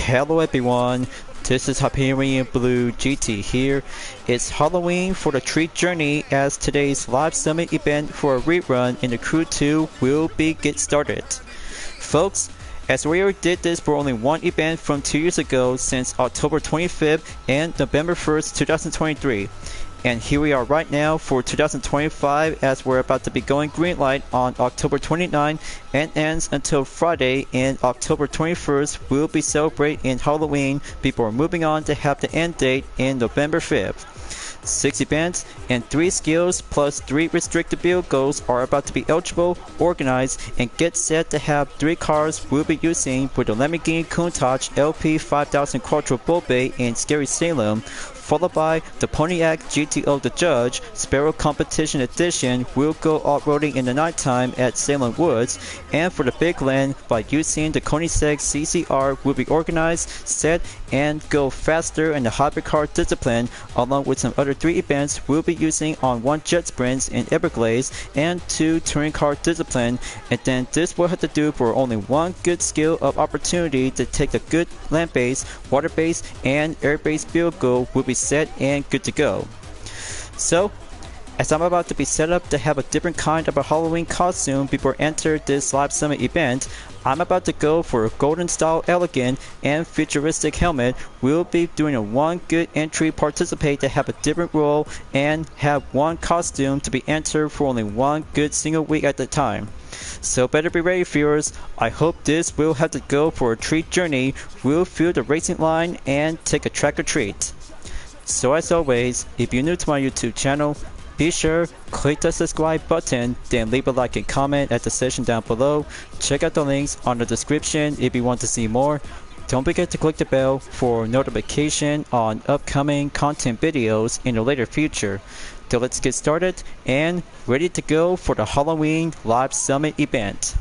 Hello everyone, this is Hyperion-Blue-GT here. It's Halloween for the treat journey as today's live summit event for a rerun in the Crew 2 will be get started. Folks, as we already did this for only one event from 2 years ago since October 25th and November 1st, 2023. And here we are right now for 2025 as we're about to be going green light on October 29 and ends until Friday in October 21st. We'll be celebrating Halloween before moving on to have the end date in November 5th. 6 events and 3 skills plus 3 restricted build goals are about to be eligible, organized, and get set to have 3 cars we'll be using for the Lamborghini Countach LP 5000 Quattro Volpe in Scary Salem, followed by the Pontiac GTO The Judge Sparrow Competition Edition will go off-roading in the nighttime at Salem Woods, and for the Big Land by using the Koenigsegg CCR will be organized, set, and go faster in the hypercar discipline, along with some other 3 events we'll be using on 1 jet sprints in Everglades and 2 touring car discipline, and then this will have to do for only 1 good skill of opportunity to take a good land-based, water-based, and air-based build goal will be set and good to go. So, as I'm about to be set up to have a different kind of a Halloween costume before enter this live summit event, I'm about to go for a golden style elegant and futuristic helmet. We'll be doing a 1 good entry participate to have a different role and have 1 costume to be entered for only 1 good single week at a time. So better be ready, viewers. I hope this will have to go for a treat journey. We'll fill the racing line and take a track or treat. So as always, if you're new to my YouTube channel, be sure click the subscribe button, then leave a like and comment at the section down below. Check out the links on the description if you want to see more. Don't forget to click the bell for notification on upcoming content videos in the later future. So let's get started and ready to go for the Halloween Live Summit event.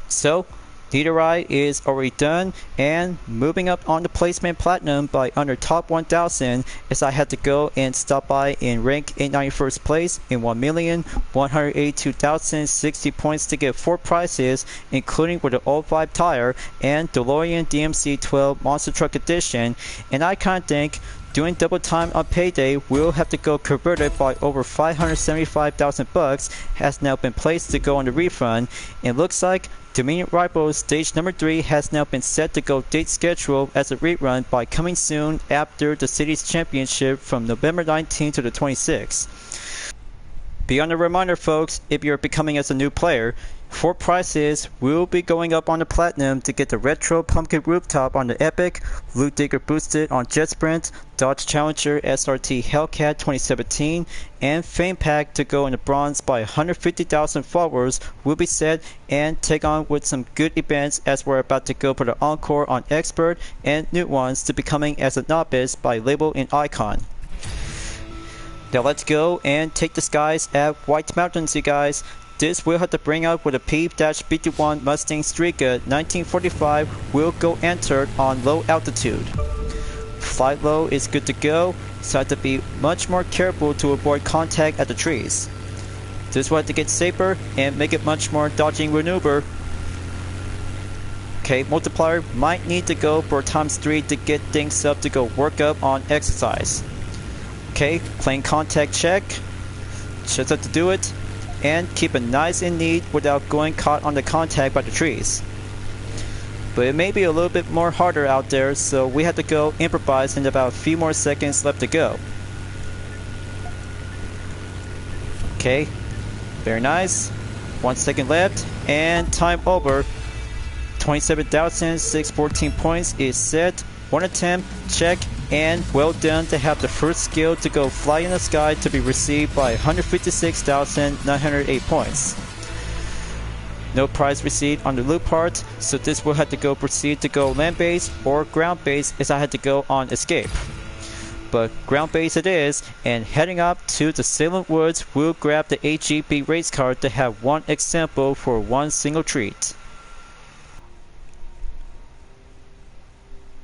So, Livery is already done, and moving up on the placement platinum by under top 1000 as I had to go and stop by in rank 891st place in 1,182,060 points to get 4 prizes, including with the old 5 tire and DeLorean DMC 12 Monster Truck Edition, and I kinda think doing double time on payday will have to go converted by over 575,000 bucks has now been placed to go on the refund, and looks like Dominion Rivals Stage Number 3 has now been set to go date schedule as a rerun by coming soon after the city's championship from November 19th to the 26th. Beyond a reminder, folks, if you're becoming as a new player, 4 prizes will be going up on the platinum to get the retro pumpkin rooftop on the Epic, Loot Digger boosted on Jet Sprint, Dodge Challenger SRT Hellcat 2017, and Fame Pack to go in the bronze by 150,000 followers will be set and take on with some good events as we're about to go for the encore on Expert and new ones to becoming as a novice by Label and Icon. Now let's go and take the skies at White Mountains, you guys. This will have to bring up with a P-51 Mustang Streaker 1945 will go entered on low altitude. Flight low is good to go, so I have to be much more careful to avoid contact at the trees. This will have to get safer and make it much more dodging maneuver. Okay, multiplier might need to go for ×3 to get things up to go work up on exercise. Okay, plane contact check. Just have to do it. And keep it nice and neat without going caught on the contact by the trees. But it may be a little bit more harder out there, so we have to go improvise in about a few more seconds left to go. Okay, very nice. 1 second left, and time over. 27,614 points is set. 1 attempt, check, and well done to have the first skill to go fly in the sky to be received by 156,908 points. No prize received on the loop part, so this will have to go proceed to go land base or ground base as I had to go on escape. But ground base it is, and heading up to the Salem Woods, we'll grab the HEB race car to have 1 example for 1 single treat.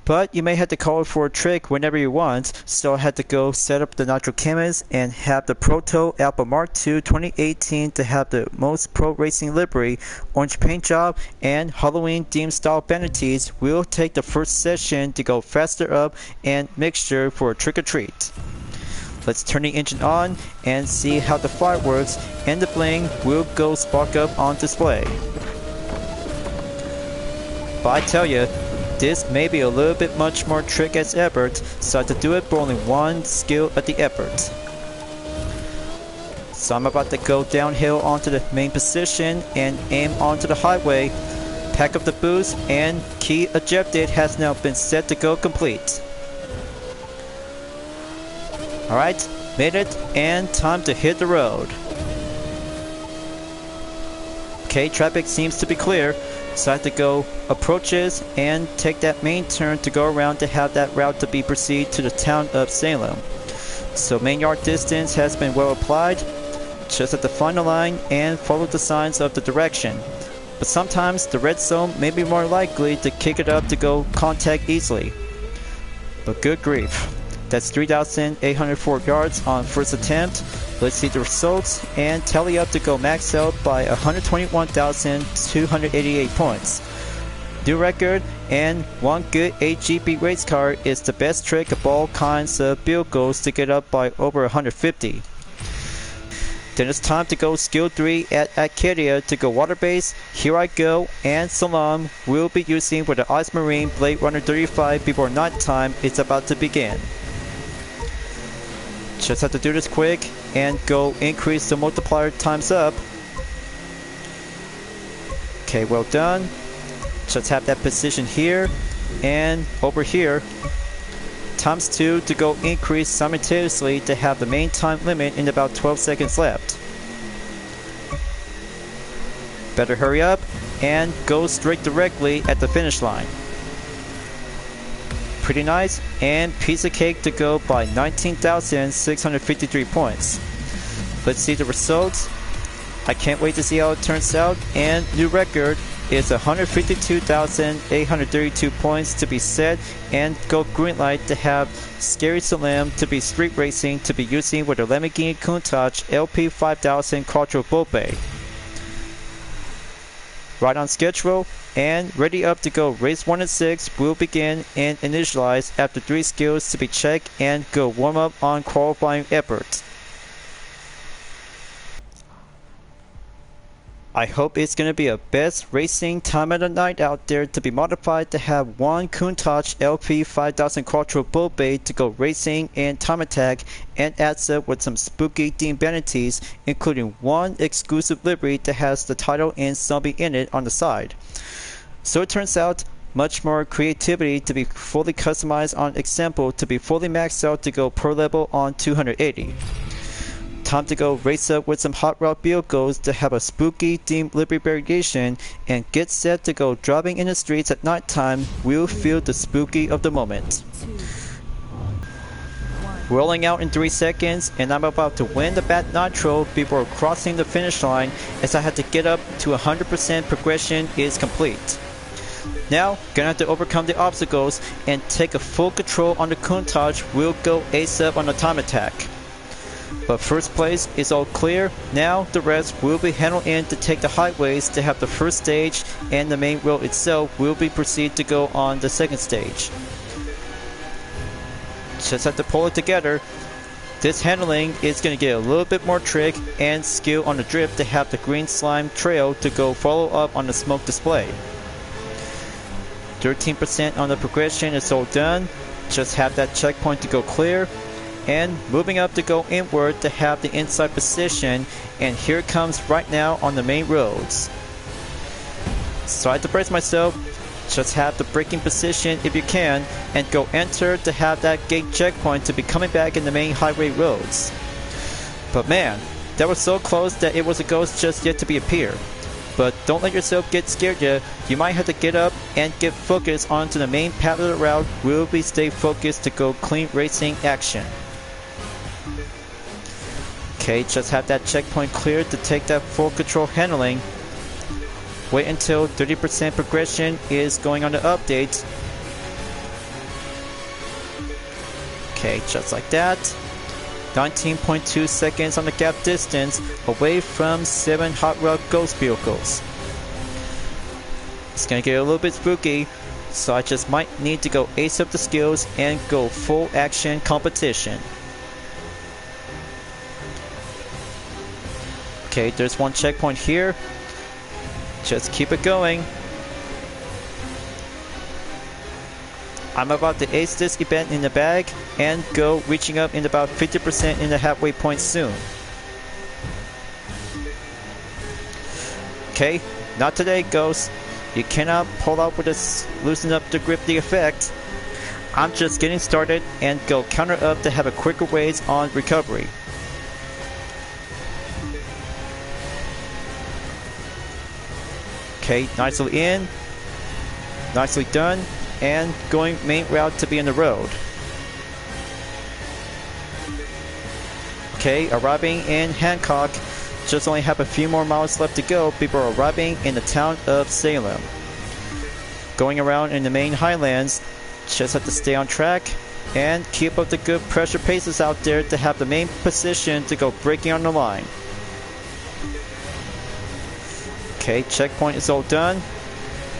But you may have to call for a trick whenever you want, so I had to go set up the Nitro Camus and have the Proto Alpha Mark II 2018 to have the most pro racing livery, orange paint job, and Halloween themed style vanities. We'll take the first session to go faster up and mixture for a trick or treat. Let's turn the engine on and see how the fireworks and the bling will go spark up on display. But I tell you, this may be a little bit much more trick as effort, so I had to do it for only one skill at the effort. So I'm about to go downhill onto the main position and aim onto the highway. Pack up the boost and key ejected has now been set to go complete. Alright, made it, and time to hit the road. Okay, traffic seems to be clear, so I have to go approaches and take that main turn to go around to have that route to be proceed to the town of Salem. So main yard distance has been well applied, just at the final line and follow the signs of the direction. But sometimes the red zone may be more likely to kick it up to go contact easily. But good grief. That's 3,804 yards on first attempt. Let's see the results and tally up to go max out by 121,288 points. New record, and one good AGP race car is the best trick of all kinds of vehicles to get up by over 150. Then it's time to go skill 3 at Acadia to go water base. Here I go, and Salam will be using with the Ice Marine Blade Runner 35 before night time is about to begin. Just have to do this quick and go increase the multiplier times up. Okay, well done. Just have that position here and over here. Times 2 to go increase simultaneously to have the main time limit in about 12 seconds left. Better hurry up and go straight directly at the finish line. Pretty nice, and piece of cake to go by 19,653 points. Let's see the results. I can't wait to see how it turns out, and new record is 152,832 points to be set, and go green light to have Scary Salam to be street racing to be using with the Lamborghini Countach LP 5000 Quattro Volpe. Right on schedule and ready up to go. Race 1 and 6 will begin and initialize after 3 skills to be checked and go warm up on qualifying effort. I hope it's going to be a best racing time of the night out there to be modified to have one Countach LP 5000 Quattro Volpe to go racing and time attack, and adds up with some spooky themed vanities, including one exclusive livery that has the title and zombie in it on the side. So it turns out much more creativity to be fully customized on example to be fully maxed out to go per level on 280. Time to go race up with some hot rod vehicles to have a spooky themed livery variation, and get set to go driving in the streets at nighttime. We'll feel the spooky of the moment. Rolling out in 3 seconds, and I'm about to win the Bat Nitro before crossing the finish line, as I had to get up to 100% progression is complete. Now, gonna have to overcome the obstacles and take a full control on the Countach. We'll go ace up on the time attack. But first place is all clear. Now the rest will be handled in to take the highways to have the first stage, and the main road itself will be proceed to go on the second stage. Just have to pull it together. This handling is going to get a little bit more trick and skill on the drift to have the green slime trail to go follow up on the smoke display. 13% on the progression is all done. Just have that checkpoint to go clear. And moving up to go inward to have the inside position, and here it comes right now on the main roads. So I have to brace myself, just have the braking position if you can, and go enter to have that gate checkpoint to be coming back in the main highway roads. But man, that was so close that it was a ghost just yet to be appear. But don't let yourself get scared yet. You might have to get up and get focused onto the main path of the route. We'll be stay focused to go clean racing action. Okay, just have that checkpoint cleared to take that full control handling. Wait until 30% progression is going on the update. Okay, just like that. 19.2 seconds on the gap distance away from 7 Hot Rod Ghost vehicles. It's gonna get a little bit spooky, so I just might need to go ace up the skills and go full action competition. Okay, there's one checkpoint here. Just keep it going. I'm about to ace this event in the bag and go reaching up in about 50% in the halfway point soon. Okay, not today, Ghost. You cannot pull out with this loosen up the grip the effect. I'm just getting started and go counter up to have a quicker ways on recovery. Okay, nicely in, nicely done, and going main route to be in the road. Okay, arriving in Hancock. Just only have a few more miles left to go before arriving in the town of Salem. Going around in the main highlands, just have to stay on track and keep up the good pressure paces out there to have the main position to go breaking on the line. Okay, checkpoint is all done.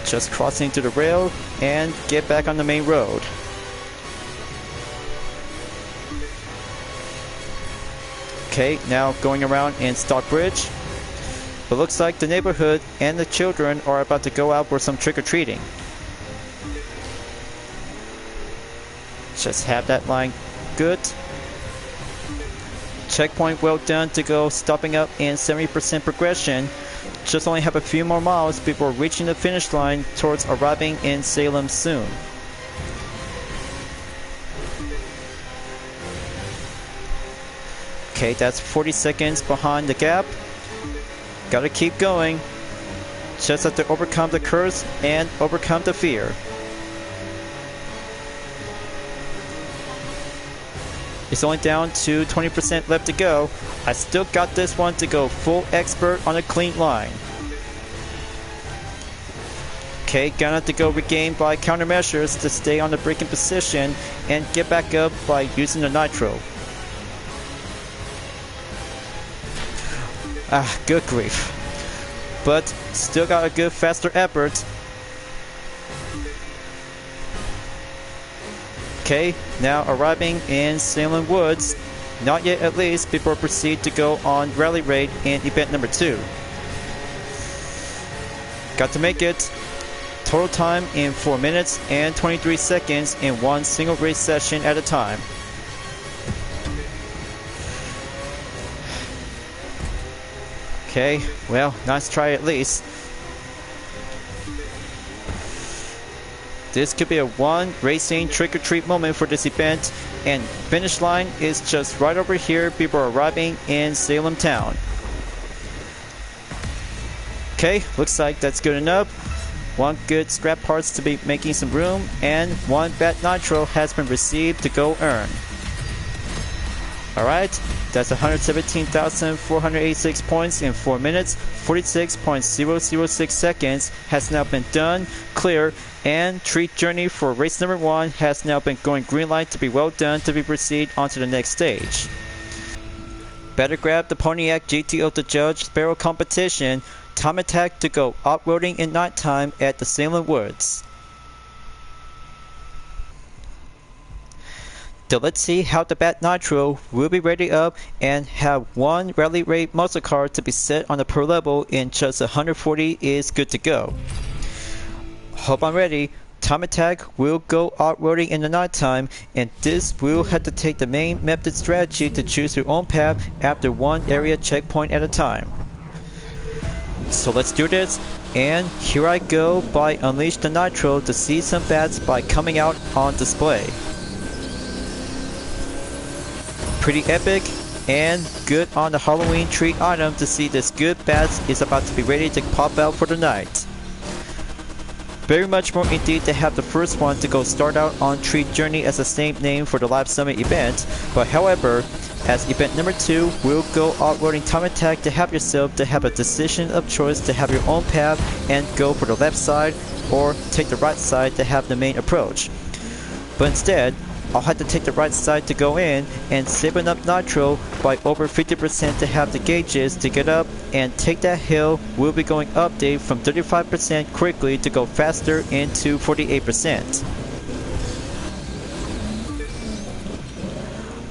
Just crossing to the rail and get back on the main road. Okay, now going around in Stockbridge. It looks like the neighborhood and the children are about to go out for some trick-or-treating. Just have that line good. Checkpoint well done to go stopping up in 70% progression. Just only have a few more miles before reaching the finish line towards arriving in Salem soon. Okay, that's 40 seconds behind the gap. Gotta keep going. Just have to overcome the curse and overcome the fear. It's only down to 20% left to go. I still got this one to go full expert on a clean line. Okay, gonna have to go regain by countermeasures to stay on the braking position and get back up by using the nitro. Ah, good grief. But still got a good faster effort. Okay, now arriving in Salem Woods. Not yet at least before proceed to go on rally raid in event number 2. Got to make it. Total time in 4 minutes and 23 seconds in one single race session at a time. Okay, well, nice try at least. This could be a one racing trick-or-treat moment for this event, and finish line is just right over here before arriving in Salem town. Okay, looks like that's good enough. One good scrap parts to be making some room, and one bat nitro has been received to go earn. Alright, that's 117,486 points in 4 minutes, 46.006 seconds has now been done, clear, and treat journey for race number 1 has now been going green light to be well done to be proceed onto the next stage. Better grab the Pontiac GT of the Judge Sparrow competition, time attack to go off-roading in nighttime at the Salem Woods. So let's see how the Bat Nitro will be ready up and have one rally raid muscle car to be set on the pro level in just 140 is good to go. Hope I'm ready. Time attack will go off-roading in the nighttime, and this will have to take the main method strategy to choose your own path after one area checkpoint at a time. So let's do this, and here I go by Unleash the Nitro to see some bats by coming out on display. Pretty epic and good on the Halloween treat item to see this good bats is about to be ready to pop out for the night. Very much more indeed to have the first one to go start out on treat journey as the same name for the live summit event, but however, as event number 2 will go off-roading time attack to have yourself to have a decision of choice to have your own path and go for the left side or take the right side to have the main approach. But instead, I'll have to take the right side to go in and saving up nitro by over 50% to have the gauges to get up and take that hill. We'll be going update from 35% quickly to go faster into 48%.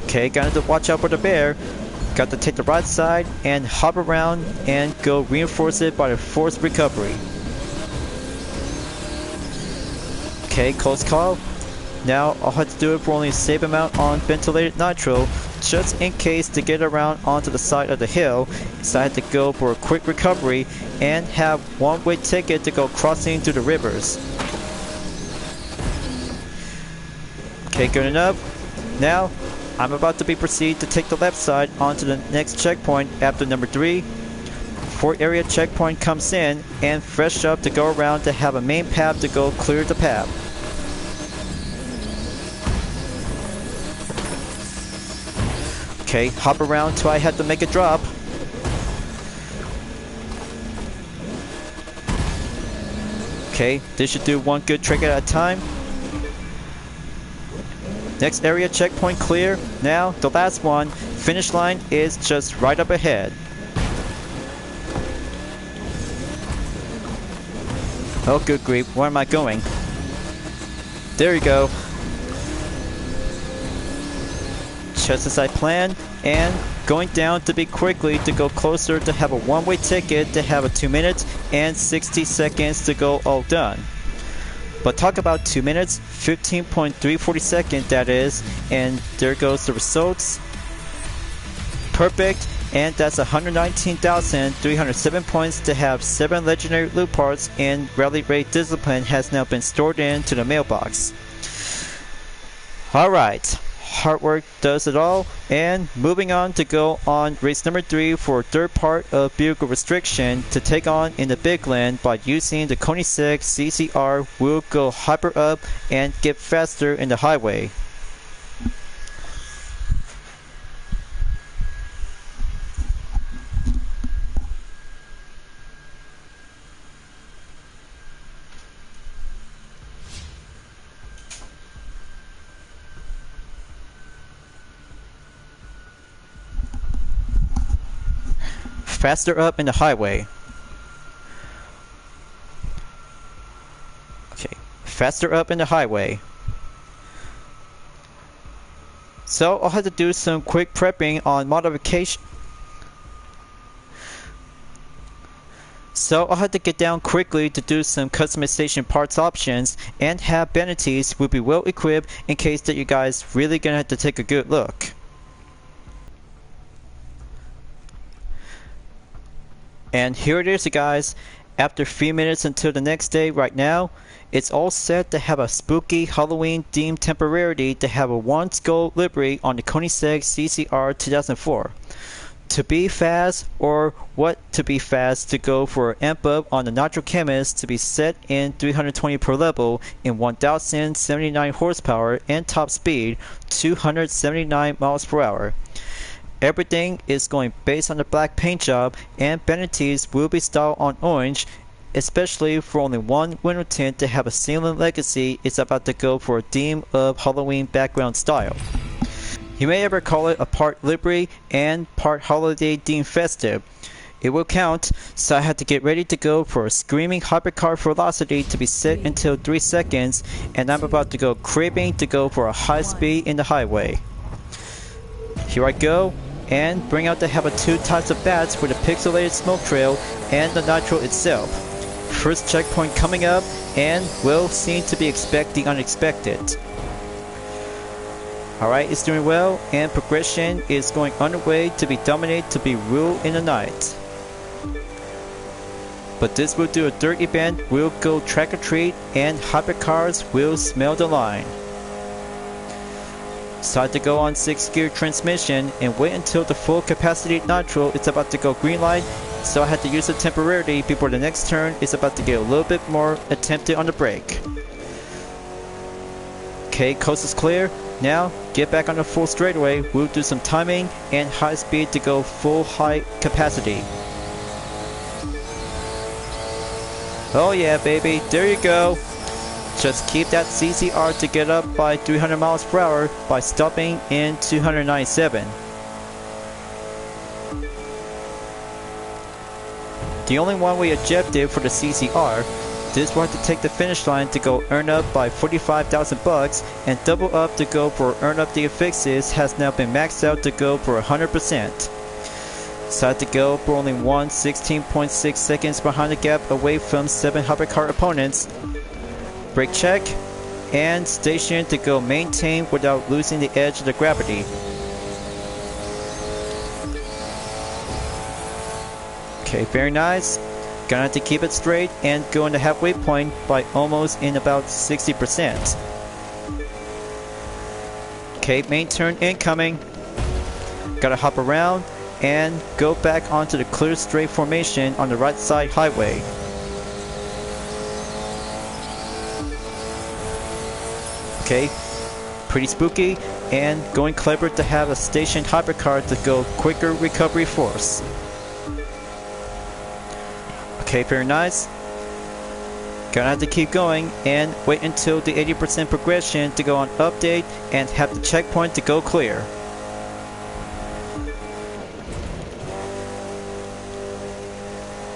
Okay, gotta have to watch out for the bear. Got to take the right side and hop around and go reinforce it by the forced recovery. Okay, close call. Now I'll have to do it for only a safe amount on ventilated nitro, just in case to get around onto the side of the hill. So I had to go for a quick recovery and have one-way ticket to go crossing through the rivers. Okay, good enough. Now I'm about to proceed to take the left side onto the next checkpoint after number 3. 4 area checkpoint comes in and fresh up to go around to have a main path to go clear the path. Okay, hop around till I had to make a drop. Okay, this should do one good trick at a time. Next area checkpoint clear. Now, the last one. Finish line is just right up ahead. Oh, good grief. Where am I going? There you go. Just as I planned, and going down to be quickly to go closer to have a one-way ticket to have a 2 minutes and 60 seconds to go all done. But talk about 2 minutes, 15.340 seconds that is, and there goes the results. Perfect, and that's 119,307 points to have 7 legendary loot parts in Rally Raid Discipline has now been stored into the mailbox. Alright. Hard work does it all, and moving on to go on race number 3 for third part of vehicle restriction to take on in the big land by using the Koenigsegg CCR. We'll go hyper up and get faster in the highway. Faster up in the highway. Okay, faster up in the highway. So I'll have to do some quick prepping on modification. So I'll have to get down quickly to do some customization parts options and have vanities will be well equipped in case that you guys really gonna have to take a good look. And here it is, you guys. After 3 minutes until the next day right now, it's all set to have a spooky Halloween themed temporarily to have a 1 skull livery on the Koenigsegg CCR 2004. To be fast, or what to be fast, to go for amp up on the Nitro Chemist to be set in 320 per level in 1079 horsepower and top speed 279 miles per hour. Everything is going based on the black paint job, and vanities will be styled on orange, especially for only one winter tint to have a ceiling legacy. It's about to go for a theme of Halloween background style. You may ever call it a part livery and part holiday themed festive. It will count, so I had to get ready to go for a screaming hypercar velocity to be set until 3 seconds, and I'm about to go cribbing to go for a high speed in the highway. Here I go, and bring out the have 2 types of bats for the pixelated smoke trail and the nitro itself. First checkpoint coming up, and will seem to be expect the unexpected. Alright, it's doing well, and progression is going underway to be dominate to be ruled in the night. But this will do a third event, we'll go track or treat, and hypercars will smell the line. Decide to go on 6-gear transmission and wait until the full capacity nitro is about to go green light, so I had to use it temporarily before the next turn is about to get a little bit more attempted on the brake. Okay, coast is clear. Now get back on the full straightaway. We'll do some timing and high speed to go full high capacity. Oh yeah, baby, there you go. Just keep that CCR to get up by 300 miles per hour by stopping in 297. The only one-way objective for the CCR, this will have to take the finish line to go earn up by 45,000 bucks, and double up to go for earn up the affixes has now been maxed out to go for 100%. So I had to go for only 16.6 seconds behind the gap away from 7 hypercar opponents. Brake check, and station to go maintain without losing the edge of the gravity. Okay, very nice. Gonna have to keep it straight and go in the halfway point by almost in about 60%. Okay, main turn incoming. Gotta hop around and go back onto the clear straight formation on the right side highway. Okay, pretty spooky and going clever to have a stationed hypercar to go quicker recovery force. Okay, very nice. Gonna have to keep going and wait until the 80% progression to go on update and have the checkpoint to go clear.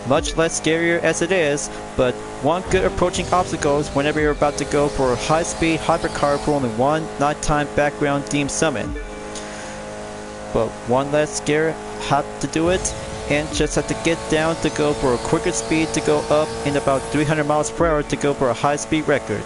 Much less scarier as it is, but one good approaching obstacles whenever you're about to go for a high-speed hypercar for only one nighttime background deemed summon. But one less scare, have to do it, and just have to get down to go for a quicker speed to go up in about 300 miles per hour to go for a high-speed record.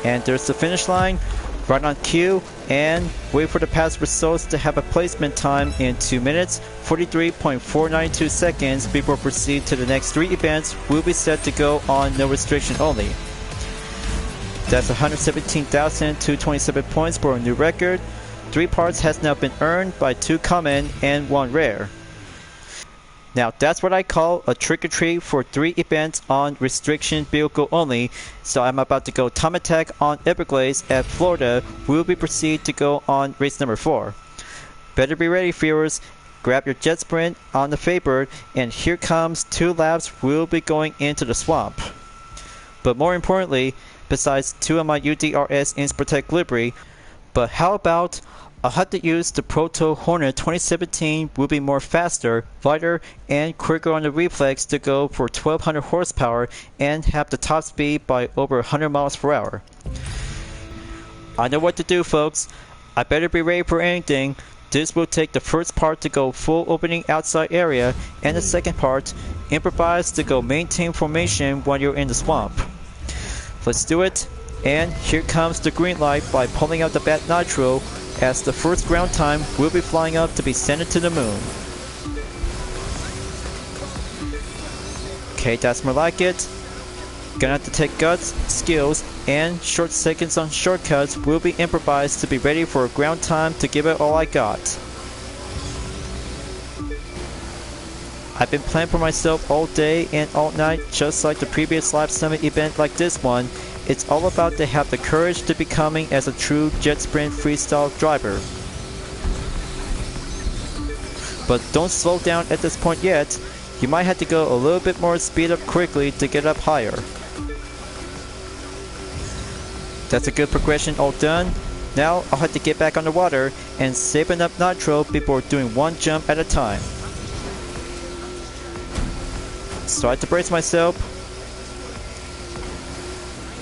And there's the finish line, right on cue, and wait for the past results to have a placement time in 2 minutes, 43.492 seconds before proceed to the next 3 events will be set to go on no restriction only. That's 117,227 points for a new record. 3 parts has now been earned by 2 common and 1 rare. Now that's what I call a trick-or-treat for 3 events on restriction vehicle only. So I'm about to go time attack on Everglades at Florida. We'll be proceed to go on race number 4. Better be ready, viewers. Grab your jet sprint on the Faber, and here comes 2 laps. We'll be going into the swamp. But more importantly, besides 2 of my UDRS Inspirotech livery, but how about I'll have to use the Proto Hornet 2017 will be more faster, lighter, and quicker on the reflex to go for 1200 horsepower and have the top speed by over 100 miles per hour. I know what to do, folks. I better be ready for anything. This will take the first part to go full opening outside area, and the second part, improvise to go maintain formation while you're in the swamp. Let's do it, and here comes the green light by pulling out the bat nitro, as the first ground time will be flying up to be sent to the moon. Okay, that's more like it. Gonna have to take guts, skills, and short seconds on shortcuts will be improvised to be ready for a ground time to give it all I got. I've been playing for myself all day and all night, just like the previous Live Summit event like this one. It's all about to have the courage to becoming as a true jet sprint freestyle driver. But don't slow down at this point yet. You might have to go a little bit more speed up quickly to get up higher. That's a good progression all done. Now I'll have to get back on the water and saving up nitro before doing one jump at a time. So I have to brace myself.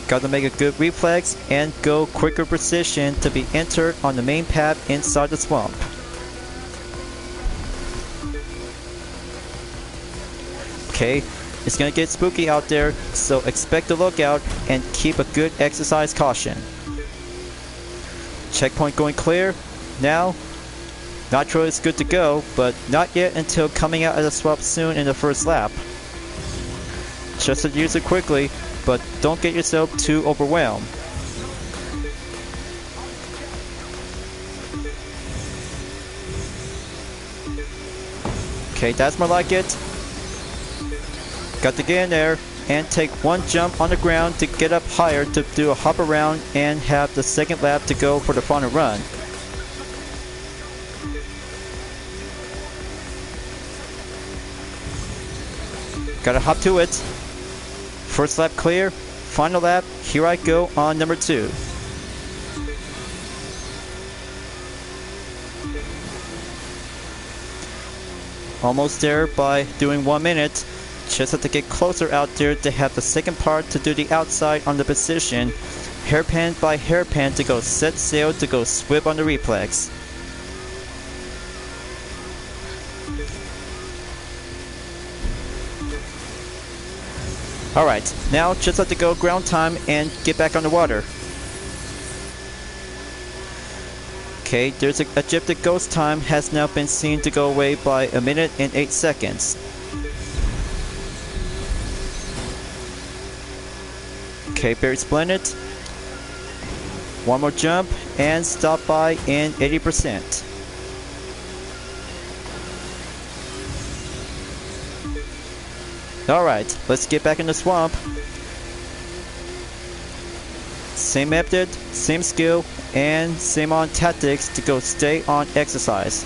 Gotta make a good reflex and go quicker precision to be entered on the main path inside the swamp. Okay, it's gonna get spooky out there, so expect a lookout and keep a good exercise caution. Checkpoint going clear. Now, nitro is good to go, but not yet until coming out of the swamp soon in the first lap. Just to use it quickly, but don't get yourself too overwhelmed. Okay, that's more like it. Got to get in there and take one jump on the ground to get up higher to do a hop around and have the second lap to go for the final run. Gotta hop to it. First lap clear, final lap, here I go on number 2. Almost there by doing 1 minute. Just have to get closer out there to have the second part to do the outside on the position. Hairpin by hairpin to go set sail to go swivel on the reflex. Alright, now just have to go ground time and get back on the water. Okay, there's a Egyptic ghost time has now been seen to go away by 1 minute and 8 seconds. Okay, very splendid. One more jump and stop by in 80%. Alright, let's get back in the swamp. Same method, same skill, and same on tactics to go stay on exercise.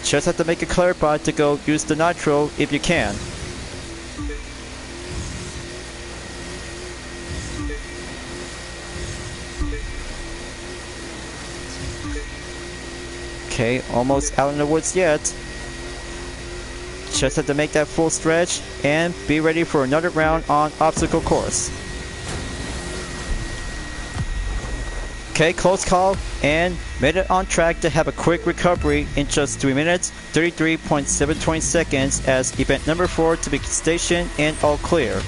Just have to make it clarify to go use the nitro if you can. Okay, almost out in the woods yet. Just have to make that full stretch and be ready for another round on obstacle course. Okay, close call and made it on track to have a quick recovery in just 3 minutes, 33.720 seconds as event number 4 to be stationed and all clear.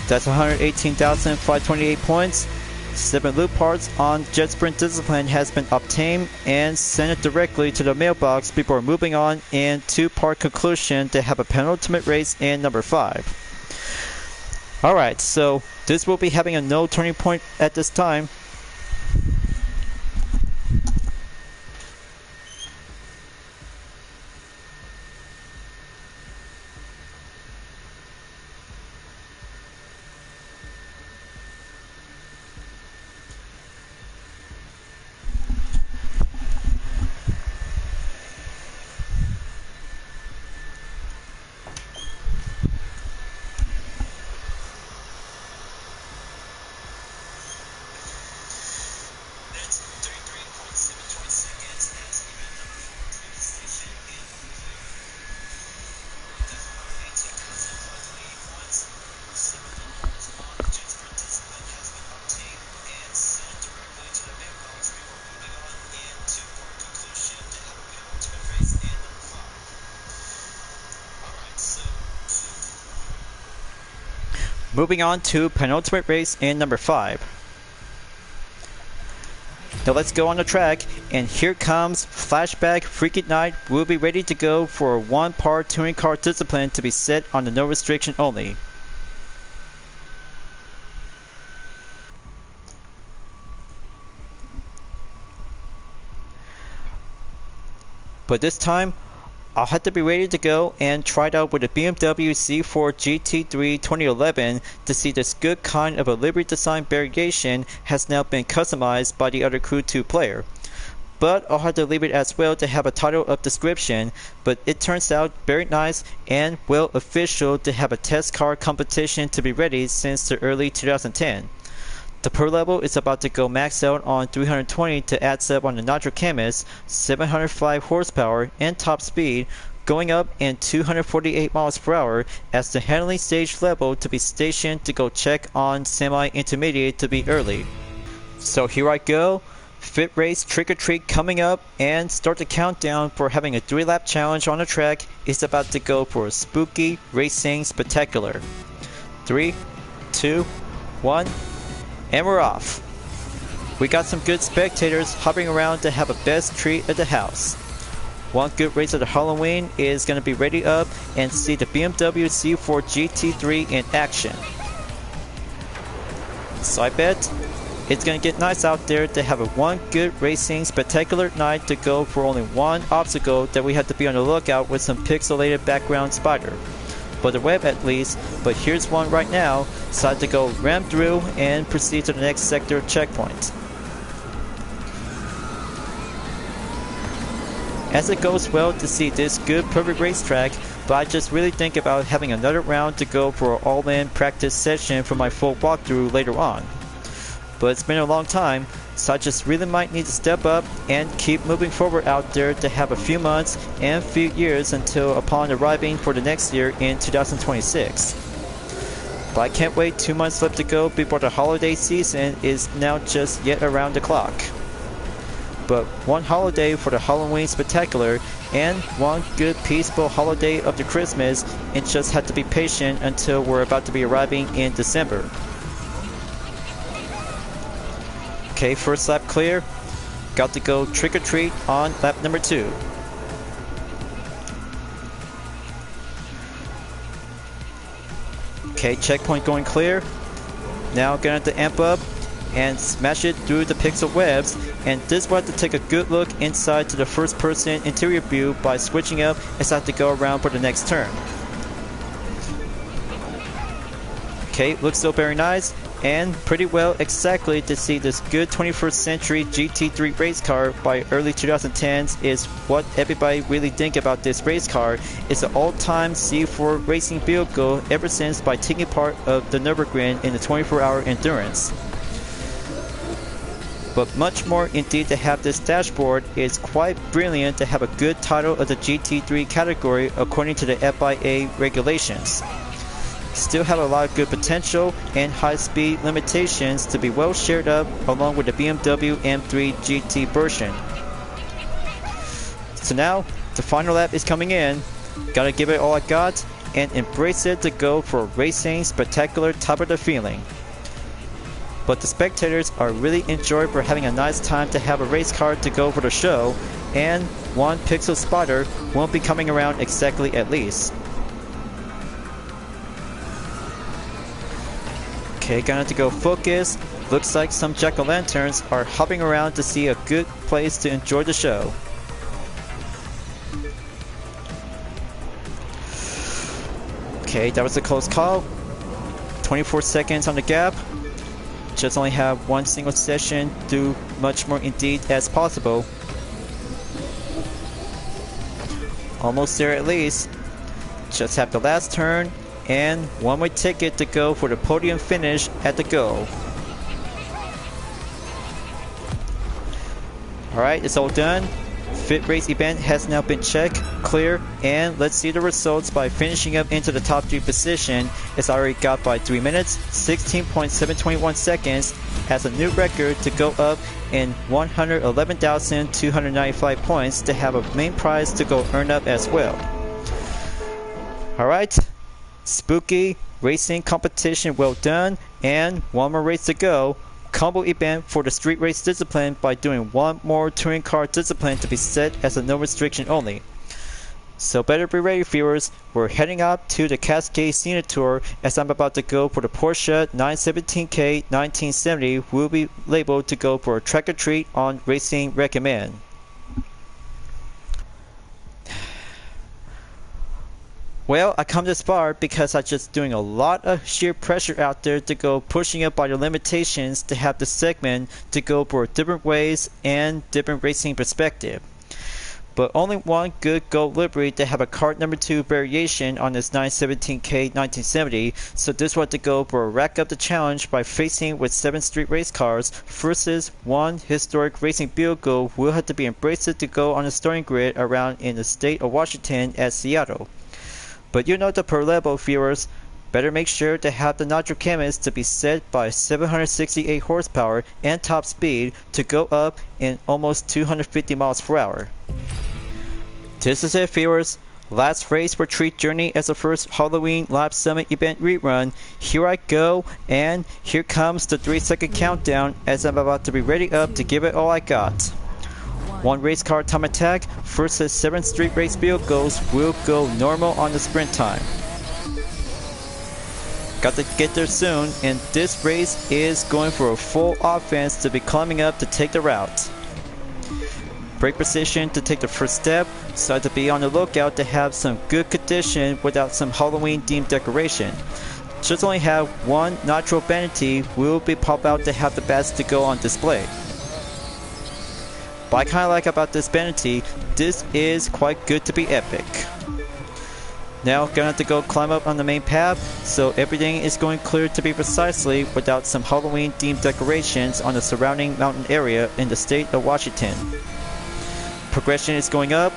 That's 118,528 points. 7 loop parts on jet sprint discipline has been obtained and sent it directly to the mailbox before moving on in 2-part conclusion to have a penultimate race in number 5. Alright, so this will be having a no turning point at this time. Moving on to penultimate race in number 5. Now let's go on the track, and here comes Flashback Freaking Night. We'll be ready to go for a 1-part touring car discipline to be set on the no restriction only. But this time, I'll have to be ready to go and try it out with a BMW Z4 GT3 2011 to see this good kind of a livery design variation has now been customized by the other Crew 2 player. But I'll have to leave it as well to have a title of description, but it turns out very nice and well official to have a test car competition to be ready since the early 2010. The per level is about to go max out on 320 to add up on the Nitro Chemist, 705 horsepower and top speed, going up in 248 miles per hour as the handling stage level to be stationed to go check on semi-intermediate to be early. So here I go, Fit Race Trick or Treat coming up, and start the countdown for having a 3-lap challenge on the track is about to go for a spooky racing spectacular. 3, 2, 1. And we're off. We got some good spectators hopping around to have a best treat at the house. One good race of the Halloween is going to be ready up and see the BMW Z4 GT3 in action. So I bet it's going to get nice out there to have a one good racing spectacular night to go for only one obstacle that we have to be on the lookout with some pixelated background spider. For the web at least, but here's one right now, so I have to go ram through and proceed to the next sector checkpoint. As it goes well to see this good perfect racetrack, but I just really think about having another round to go for an all-in practice session for my full walkthrough later on. But it's been a long time, so I just really might need to step up and keep moving forward out there to have a few months and few years until upon arriving for the next year in 2026. But I can't wait 2 months left to go before the holiday season is now just yet around the clock. But one holiday for the Halloween Spectacular and one good peaceful holiday of the Christmas, and just have to be patient until we're about to be arriving in December. Okay, first lap clear. Got to go trick or treat on lap number 2. Okay, checkpoint going clear. Now gonna have to amp up and smash it through the pixel webs, and this will have to take a good look inside to the first person interior view by switching up as I have to go around for the next turn. Okay, looks so very nice and pretty well exactly to see this good 21st century GT3 race car by early 2010s is what everybody really think about this race car. It's an all-time C4 racing vehicle ever since by taking part of the Nürburgring in the 24-hour endurance. But much more indeed to have this dashboard. Is quite brilliant to have a good title of the GT3 category according to the FIA regulations. Still have a lot of good potential and high speed limitations to be well shared up along with the BMW M3 GT version. So now the final lap is coming in. Gotta give it all I got and embrace it to go for a racing spectacular type of the feeling. But the spectators are really enjoying for having a nice time to have a race car to go for the show, and one pixel spotter won't be coming around exactly at least. Okay, gonna have to go focus. Looks like some jack-o'-lanterns are hopping around to see a good place to enjoy the show. Okay, that was a close call. 24 seconds on the gap. Just only have one single session. Do much more indeed as possible. Almost there at least. Just have the last turn and one more ticket to go for the podium finish at the goal. Alright, it's all done. Fit race event has now been checked, clear, and let's see the results by finishing up into the top 3 position. It's already got by 3 minutes, 16.721 seconds as a new record to go up in 111,295 points to have a main prize to go earn up as well. Alright, spooky racing competition well done, and one more race to go. Combo event for the street race discipline by doing one more touring car discipline to be set as a no restriction only. So better be ready, viewers. We're heading up to the Cascade Scenic Tour as I'm about to go for the Porsche 917K 1970. Will be labeled to go for a track or treat on Racing Recommend. Well, I come this far because I'm just doing a lot of sheer pressure out there to go pushing up by the limitations to have the segment to go for different ways and different racing perspective. But only one good gold livery to have a card number 2 variation on this 917K 1970, so this was to go for a rack up the challenge by facing with 7 street race cars versus one historic racing vehicle will have to be embraced to go on the starting grid around in the state of Washington at Seattle. But you know the per level, viewers. Better make sure to have the nitro chemist to be set by 768 horsepower and top speed to go up in almost 250 miles per hour. This is it, viewers. Last race for Treat Journey as the first Halloween Live Summit event rerun. Here I go, and here comes the 3-second countdown as I'm about to be ready up to give it all I got. One race car time attack versus 7 street race vehicles will go normal on the sprint time. Got to get there soon, and this race is going for a full offense to be climbing up to take the route. Brake position to take the first step, so I have to be on the lookout to have some good condition without some Halloween themed decoration. Just only have one nitro vanity will be pop out to have the bats to go on display. What I kinda like about this vanity, this is quite good to be epic. Now gonna have to go climb up on the main path, so everything is going clear to be precisely without some Halloween themed decorations on the surrounding mountain area in the state of Washington. Progression is going up,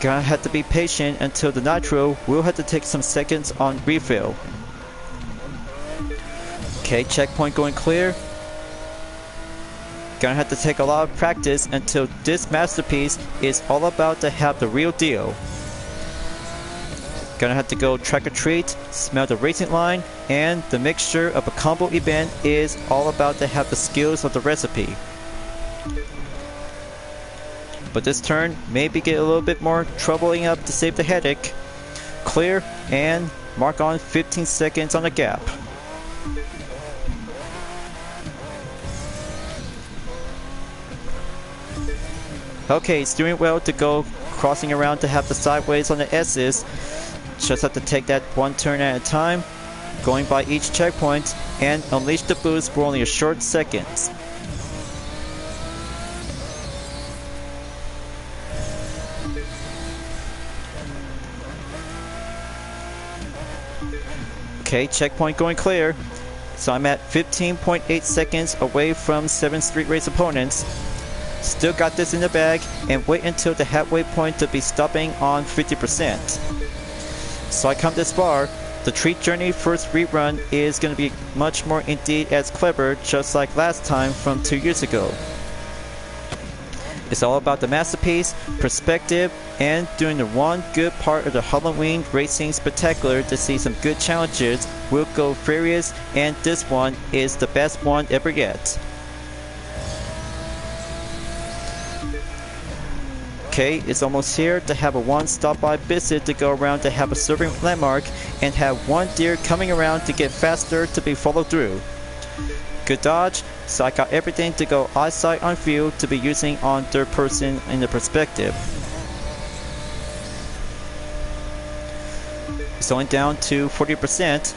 gonna have to be patient until the nitro will have to take some seconds on refill. Okay, checkpoint going clear. Gonna have to take a lot of practice until this masterpiece is all about to have the real deal. Gonna have to go track or treat, smell the racing line, and the mixture of a combo event is all about to have the skills of the recipe. But this turn maybe get a little bit more troubling up to save the headache. Clear and mark on 15 seconds on the gap. Okay, it's doing well to go crossing around to have the sideways on the S's. Just have to take that one turn at a time, going by each checkpoint, and unleash the boost for only a short seconds. Okay, checkpoint going clear. So I'm at 15.8 seconds away from 7 street race opponents. Still got this in the bag, and wait until the halfway point to be stopping on 50%. So I come this far, the Treat Journey first rerun is going to be much more indeed as clever, just like last time from 2 years ago. It's all about the masterpiece, perspective, and doing the one good part of the Halloween racing spectacular to see some good challenges will go furious, and this one is the best one ever yet. Okay, it's almost here to have a one stop by visit to go around to have a serving landmark and have one deer coming around to get faster to be followed through. Good dodge, so I got everything to go eyesight on field to be using on third person in the perspective. It's only down to 40%,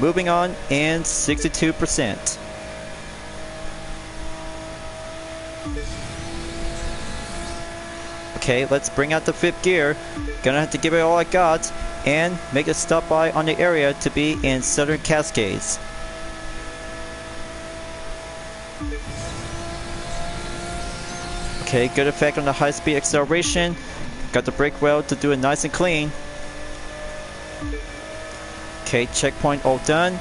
moving on, and 62%. Okay, let's bring out the fifth gear. Gonna have to give it all I got and make a stop by on the area to be in Southern Cascades. Okay, good effect on the high speed acceleration. Got the brake well to do it nice and clean. Okay, checkpoint all done.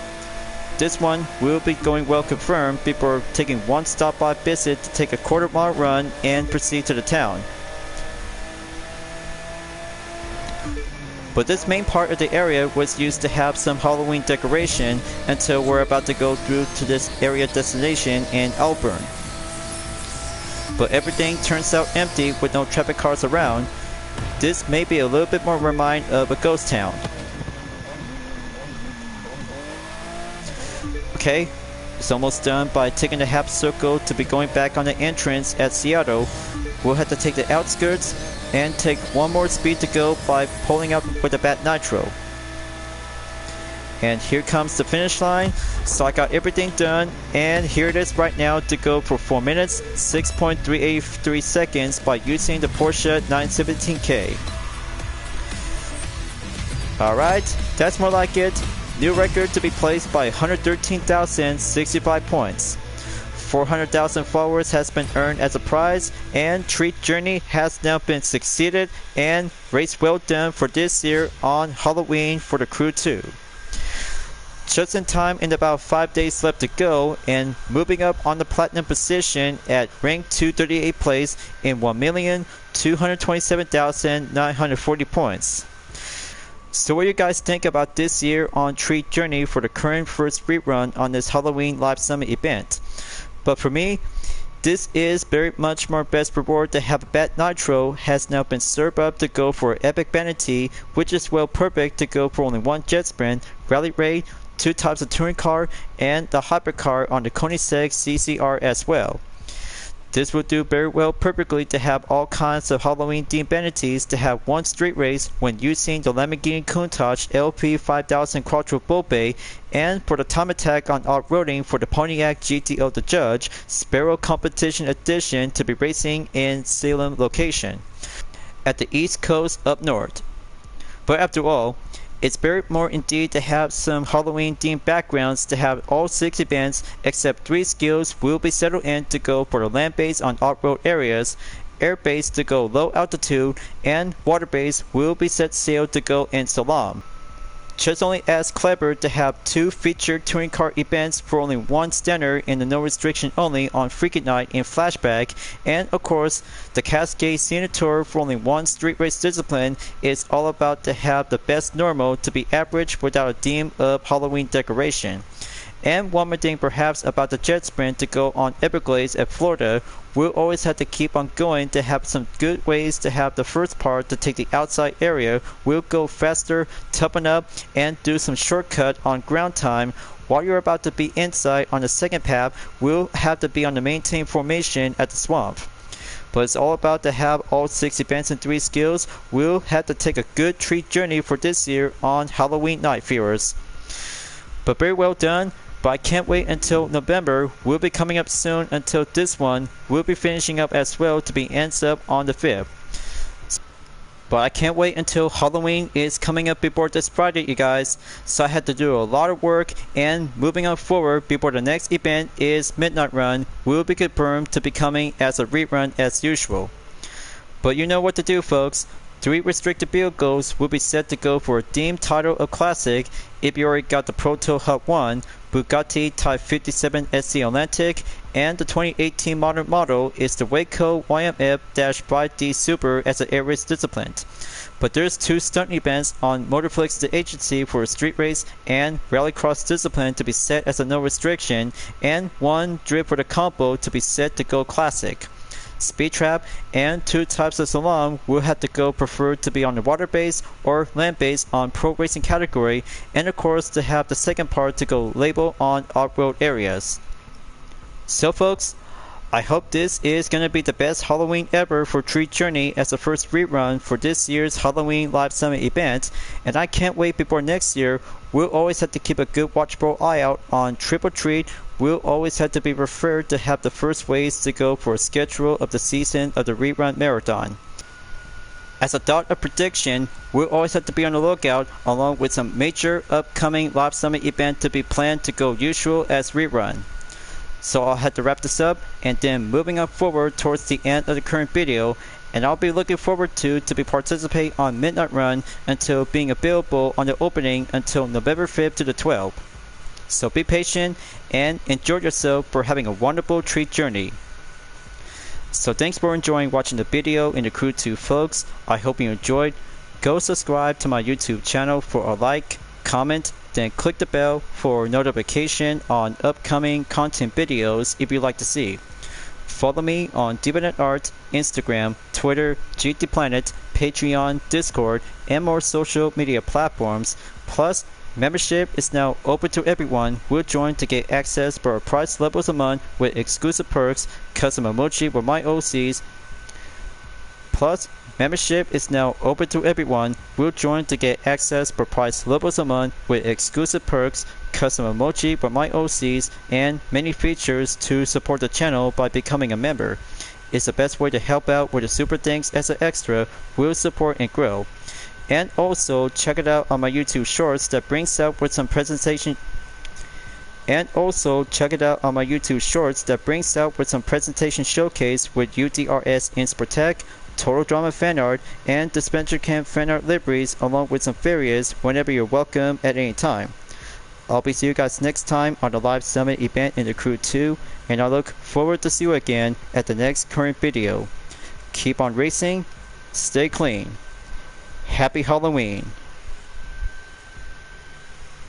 This one will be going well confirmed before taking one stop by visit to take a quarter-mile run and proceed to the town. But this main part of the area was used to have some Halloween decoration until we're about to go through to this area destination in Auburn. But everything turns out empty with no traffic cars around. This may be a little bit more remind of a ghost town. Okay, it's almost done by taking the half circle to be going back on the entrance at Seattle. We'll have to take the outskirts and take one more speed to go by pulling up with a bad nitro. And here comes the finish line, so I got everything done, and here it is right now to go for 4 minutes, 6.383 seconds by using the Porsche 917K. Alright, that's more like it. New record to be placed by 113,065 points. 400,000 followers has been earned as a prize, and Treat Journey has now been succeeded, and race well done for this year on Halloween for the Crew 2. Just in time, in about 5 days left to go, and moving up on the platinum position at rank 238 place in 1,227,940 points. So what do you guys think about this year on Treat Journey for the current first rerun on this Halloween Live Summit event? But for me, this is very much more best reward to have a bad nitro has now been served up to go for epic vanity, which is well perfect to go for only one jet sprint, rally raid, 2 types of touring car, and the hypercar on the Koenigsegg CCR as well. This will do very well perfectly to have all kinds of Halloween themed vanities to have one street race when using the Lamborghini Countach LP 5000 Quattro Volpe, and for the time attack on off-roading for the Pontiac GTO The Judge Sparrow Competition Edition to be racing in Salem location at the East Coast up north. But after all, it's very more indeed to have some Halloween themed backgrounds to have all 6 events except 3 skills will be settled in to go for the land base on off-road areas, air base to go low altitude, and water base will be set sail to go in Salam. Just only as clever to have 2 featured touring car events for only 1 standard in the no restriction only on Freaky Night in Flashback, and of course the Cascade Scenic Tour for only 1 street race discipline is all about to have the best normal to be average without a theme of Halloween decoration. And one more thing perhaps about the jet sprint to go on Everglades at Florida, we'll always have to keep on going to have some good ways to have the first part to take the outside area. We'll go faster, toughen up, and do some shortcut on ground time. While you're about to be inside on the second path, we'll have to be on the maintain formation at the swamp. But it's all about to have all 6 events and 3 skills. We'll have to take a good treat journey for this year on Halloween night, viewers. But very well done. But I can't wait until November. We'll be coming up soon until this one. We'll be finishing up as well to be ends up on the 5th. But I can't wait until Halloween is coming up before this Friday, you guys. So I had to do a lot of work, and moving on forward before the next event is Midnight Run. Will be confirmed to be coming as a rerun as usual. But you know what to do, folks. 3 restricted vehicles will be set to go for a themed title of Classic if you already got the Proto Hut 1, Bugatti Type 57 SC Atlantic, and the 2018 modern model is the Waco YMF-5D Super as an air race discipline. But there's 2 stunt events on Motorflix the agency for a street race and rallycross discipline to be set as a no restriction, and 1 drift for the combo to be set to go Classic. Speed Trap and 2 types of Salam will have to go preferred to be on the water base or land base on pro racing category, and of course to have the second part to go label on off-road areas. So folks, I hope this is going to be the best Halloween ever for Treat Journey as the first rerun for this year's Halloween Live Summit event, and I can't wait before next year. We'll always have to keep a good watchful eye out on Trick or Treat. We'll always have to be referred to have the first ways to go for a schedule of the season of the rerun marathon. As a thought of prediction, we'll always have to be on the lookout along with some major upcoming Live Summit event to be planned to go usual as rerun. So I'll have to wrap this up and then moving on forward towards the end of the current video, and I'll be looking forward to be participate on Midnight Run until being available on the opening until November 5th to the 12th. So be patient and enjoy yourself for having a wonderful treat journey. So thanks for enjoying watching the video in the Crew 2 folks. I hope you enjoyed. Go subscribe to my YouTube channel for a like, comment, then click the bell for notification on upcoming content videos if you'd like to see. Follow me on Dividend Art, Instagram, Twitter, GT Planet, Patreon, Discord, and more social media platforms. Plus, membership is now open to everyone who will join to get access for price levels a month with exclusive perks, custom emoji with my OCs. Plus, membership is now open to everyone who will join to get access for price levels a month with exclusive perks, custom emoji with my OCs, and many features to support the channel by becoming a member. It's the best way to help out with the super thanks as an extra will support and grow. And also check it out on my YouTube shorts that brings out with some presentation showcase with UDRS Inspirtech, Total Drama fan art, and Dispenser Camp fan art liveries along with some various whenever you're welcome at any time. I'll be seeing you guys next time on the Live Summit event in the Crew 2, and I look forward to see you again at the next current video. Keep on racing, stay clean. Happy Halloween!